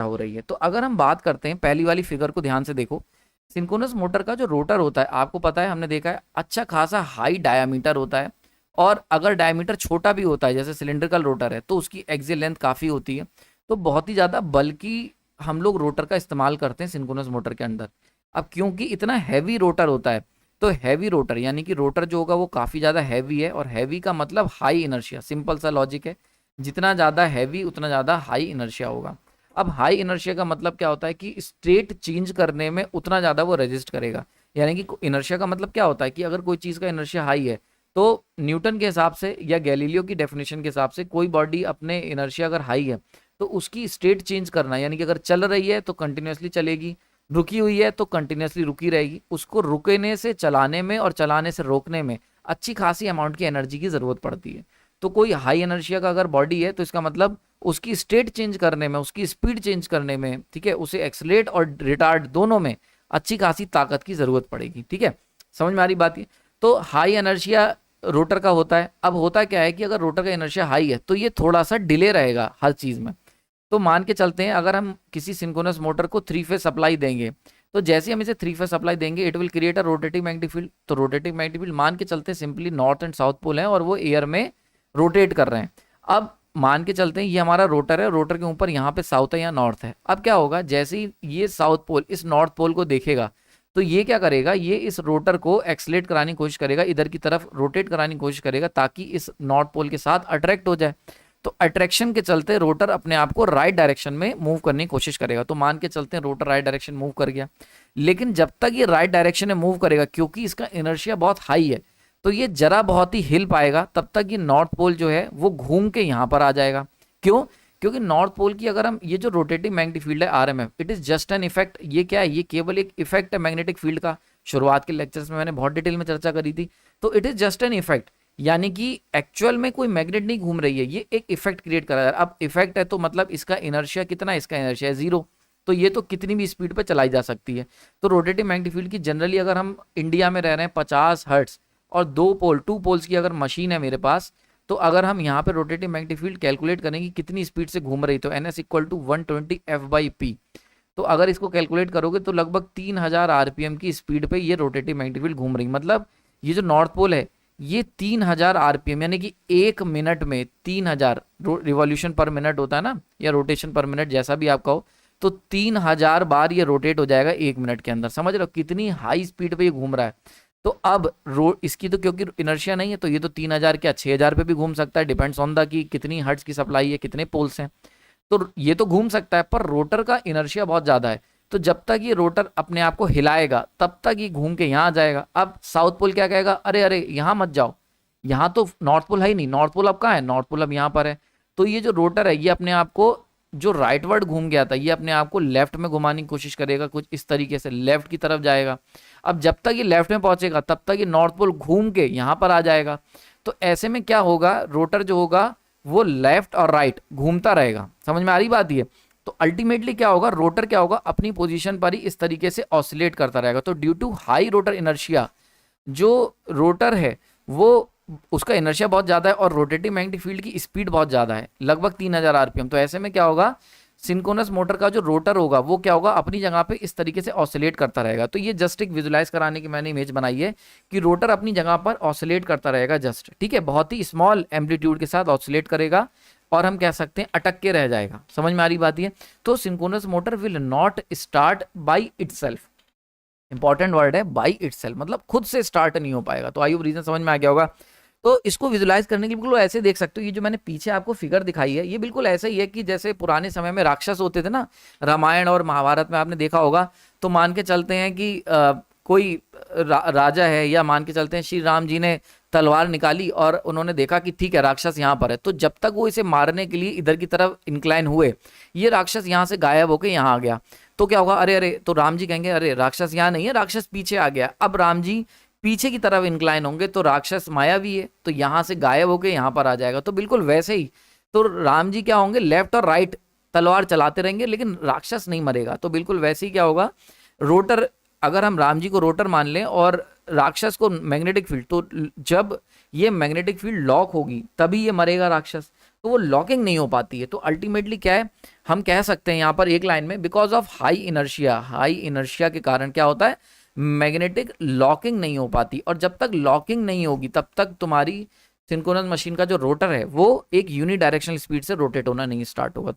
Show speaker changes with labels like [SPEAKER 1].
[SPEAKER 1] हो रही है। तो अगर हम बात करते हैं पहली वाली फिगर को ध्यान से देखो, सिंक्रोनस मोटर का जो रोटर होता है आपको पता है, हमने देखा है अच्छा खासा हाई डायामीटर होता है, और अगर डायामीटर छोटा भी होता है जैसे सिलिंड्रिकल रोटर है तो उसकी एक्सियल लेंथ काफ़ी होती है। तो बहुत ही ज़्यादा बल्कि हम लोग रोटर का इस्तेमाल करते हैं सिंक्रोनस मोटर के अंदर। अब क्योंकि इतना हैवी रोटर होता है, तो हैवी रोटर यानी कि रोटर जो होगा वो काफ़ी ज़्यादा हैवी है, और हैवी का मतलब हाई इनर्शिया, सिंपल सा लॉजिक है, जितना ज़्यादा हैवी उतना ज़्यादा हाई इनर्शिया होगा। अब हाई इनर्शिया का मतलब क्या होता है कि स्टेट चेंज करने में उतना ज़्यादा वो रेजिस्ट करेगा। यानी कि इनर्शिया का मतलब क्या होता है कि अगर कोई चीज़ का इनर्शिया हाई है, तो न्यूटन के हिसाब से या गैलीलियो की डेफिनेशन के हिसाब से कोई बॉडी अपने इनर्शिया अगर हाई है तो उसकी स्टेट चेंज करना, यानी कि अगर चल रही है तो कंटिन्यूसली चलेगी, रुकी हुई है तो कंटिन्यूसली रुकी रहेगी, उसको रुकने से चलाने में और चलाने से रोकने में अच्छी खासी अमाउंट की एनर्जी की ज़रूरत पड़ती है। तो कोई हाई एनर्शिया का अगर बॉडी है तो इसका मतलब उसकी स्टेट चेंज करने में, उसकी स्पीड चेंज करने में, ठीक है, उसे एक्सलेट और रिटार्ड दोनों में अच्छी खासी ताकत की ज़रूरत पड़ेगी। ठीक है, समझ में आ रही बात ये। तो हाई एनर्शिया रोटर का होता है। अब होता क्या है कि अगर रोटर का इनर्शिया हाई है तो ये थोड़ा सा डिले रहेगा हर चीज़ में। तो मान के चलते हैं अगर हम किसी सिंक्रोनस मोटर को 3 फेज सप्लाई देंगे, तो जैसे हम इसे 3 फेज सप्लाई देंगे it will create a rotating magnetic field. तो रोटेटिंग मैग्नेटिक फील्ड मान के चलते हैं simply north and south pole है और वो एयर में रोटेट कर रहे हैं। अब मान के चलते हैं ये हमारा रोटर है, रोटर के ऊपर यहाँ पे साउथ है या नॉर्थ है। अब क्या होगा, जैसे ही ये साउथ पोल इस नॉर्थ पोल को देखेगा तो ये क्या करेगा, ये इस रोटर को एक्सलेट कराने की कोशिश करेगा, इधर की तरफ रोटेट कराने की कोशिश करेगा ताकि इस नॉर्थ पोल के साथ अट्रैक्ट हो जाए। तो अट्रैक्शन के चलते रोटर अपने आप को राइट डायरेक्शन में मूव करने की कोशिश करेगा। तो मान के चलते हैं रोटर राइट डायरेक्शन मूव कर गया, लेकिन जब तक ये राइट डायरेक्शन में मूव करेगा क्योंकि इसका इनर्शिया बहुत हाई है तो ये जरा बहुत ही हिल पाएगा, तब तक ये नॉर्थ पोल जो है वो घूम के यहाँ पर आ जाएगा। क्यों? क्योंकि नॉर्थ पोल की अगर हम ये जो रोटेटिंग मैग्नेटिक फील्ड है RMF, it is just an effect. ये क्या है, ये केवल एक इफेक्ट है मैग्नेटिक फील्ड का। शुरुआत के लेक्चर्स में मैंने बहुत डिटेल में चर्चा करी थी। तो it is just an effect, यानी कि एक्चुअल में कोई मैग्नेट नहीं घूम रही है, ये एक इफेक्ट क्रिएट कर रहा है। अब इफेक्ट है तो मतलब इसका इनर्शिया कितना है, इसका इनर्शिया है 0। तो ये तो कितनी भी स्पीड पे चलाई जा सकती है। तो रोटेटिंग मैग्नेटिक फील्ड की जनरली अगर हम इंडिया में रह रहे हैं 50 हर्ट्ज और 2 पोल्स की अगर मशीन है मेरे पास, तो अगर हम यहाँ पे रोटेटिंग मैग्नेटिक फील्ड कैलकुलेट करें कि कितनी स्पीड से घूम रही, तो NS इक्वल टू 120 F/P। तो अगर इसको कैलकुलेट करोगे तो लगभग 3000 RPM की स्पीड पे ये रोटेटिंग मैग्नेटिक फील्ड घूम रही। मतलब ये जो नॉर्थ पोल है ये 3000 RPM यानी कि 1 मिनट में 3000 रिवॉल्यूशन पर मिनट होता है ना, या रोटेशन पर मिनट जैसा भी आप कहो, तो 3000 बार ये रोटेट हो जाएगा 1 मिनट के अंदर। समझ रहे हो कितनी हाई स्पीड पे ये घूम रहा है। तो अब इसकी तो क्योंकि इनर्शिया नहीं है तो ये तो 3000 क्या 6000 पे भी घूम सकता है, डिपेंड्स ऑन द कि कितनी हर्ट्ज की सप्लाई है, कितने पोल्स हैं। तो ये तो घूम सकता है, पर रोटर का इनर्शिया बहुत ज़्यादा है। तो जब तक ये रोटर अपने आप को हिलाएगा तब तक ये घूम के यहाँ आ जाएगा। अब साउथ पोल क्या कहेगा, अरे अरे यहाँ मत जाओ, यहाँ तो नॉर्थ पोल है ही नहीं, नॉर्थ पोल अब कहाँ है, नॉर्थ पोल अब यहाँ पर है। तो ये जो रोटर है ये अपने आप को, जो राइटवर्ड घूम गया था, ये अपने आप को लेफ्ट में घुमाने की कोशिश करेगा, कुछ इस तरीके से लेफ्ट की तरफ जाएगा। अब जब तक ये लेफ्ट में पहुंचेगा तब तक ये नॉर्थ पोल घूम के यहाँ पर आ जाएगा। तो ऐसे में क्या होगा, रोटर जो होगा वो लेफ्ट और राइट घूमता रहेगा। समझ में आ रही बात ये। तो अल्टीमेटली क्या होगा, रोटर क्या होगा अपनी पोजीशन पर ही इस तरीके से ऑसिलेट करता रहेगा। तो due to high rotor inertia, जो रोटर है वो उसका इनर्शिया बहुत ज़्यादा है और रोटेटिंग मैग्नेटिक फील्ड की स्पीड बहुत ज़्यादा है, लगभग 3000 RPM। तो ऐसे में क्या होगा, सिंक्रोनस मोटर का जो रोटर होगा वो क्या होगा, अपनी जगह पे इस तरीके से ऑसिलेट करता रहेगा। तो ये जस्ट एक विजुलाइज कराने की मैंने इमेज बनाई है कि रोटर अपनी जगह पर ऑसिलेट करता रहेगा जस्ट, ठीक है, बहुत ही स्मॉल एम्पलीट्यूड के साथ ऑसिलेट करेगा और हम कह सकते हैं अटक के रह जाएगा। समझ में आ रही बात ये। तो synchronous motor will not start by itself. Important word है बाई इटसेल्फ, मतलब खुद से स्टार्ट नहीं हो पाएगा। तो आई होप रीजन समझ में आ गया होगा। तो इसको विजुलाइज करने के लिए बिल्कुल ऐसे देख सकते हो, ये जो मैंने पीछे आपको फिगर दिखाई है ये बिल्कुल ऐसा ही है कि जैसे पुराने समय में राक्षस होते थे ना, रामायण और महाभारत में आपने देखा होगा। तो मान के चलते हैं कि कोई राजा है, या मान के चलते हैं श्री राम जी ने तलवार निकाली और उन्होंने देखा कि ठीक है राक्षस यहाँ पर है, तो जब तक वो इसे मारने के लिए इधर की तरफ इंक्लाइन हुए, ये राक्षस यहाँ से गायब होकर यहाँ आ गया। तो क्या होगा, अरे अरे, तो राम जी कहेंगे अरे राक्षस यहाँ नहीं है, राक्षस पीछे आ गया। अब राम जी पीछे की तरफ इंक्लाइन होंगे तो राक्षस मायावी है, तो यहाँ से गायब होकर यहाँ पर आ जाएगा। तो बिल्कुल वैसे ही तो राम जी क्या होंगे, लेफ्ट और राइट तलवार चलाते रहेंगे लेकिन राक्षस नहीं मरेगा। तो बिल्कुल वैसे ही क्या होगा, रोटर, अगर हम राम जी को रोटर मान लें और राक्षस को मैग्नेटिक फील्ड, तो जब ये मैग्नेटिक फील्ड लॉक होगी तभी ये मरेगा राक्षस। तो वो लॉकिंग नहीं हो पाती है। तो अल्टीमेटली क्या है, हम कह सकते हैं यहाँ पर एक लाइन में, बिकॉज ऑफ हाई इनर्शिया के कारण क्या होता है, मैग्नेटिक लॉकिंग नहीं हो पाती, और जब तक लॉकिंग नहीं होगी तब तक तुम्हारी सिंक्रोनस मशीन का जो रोटर है वो एक यूनी डायरेक्शनल स्पीड से रोटेट होना नहीं स्टार्ट होगा।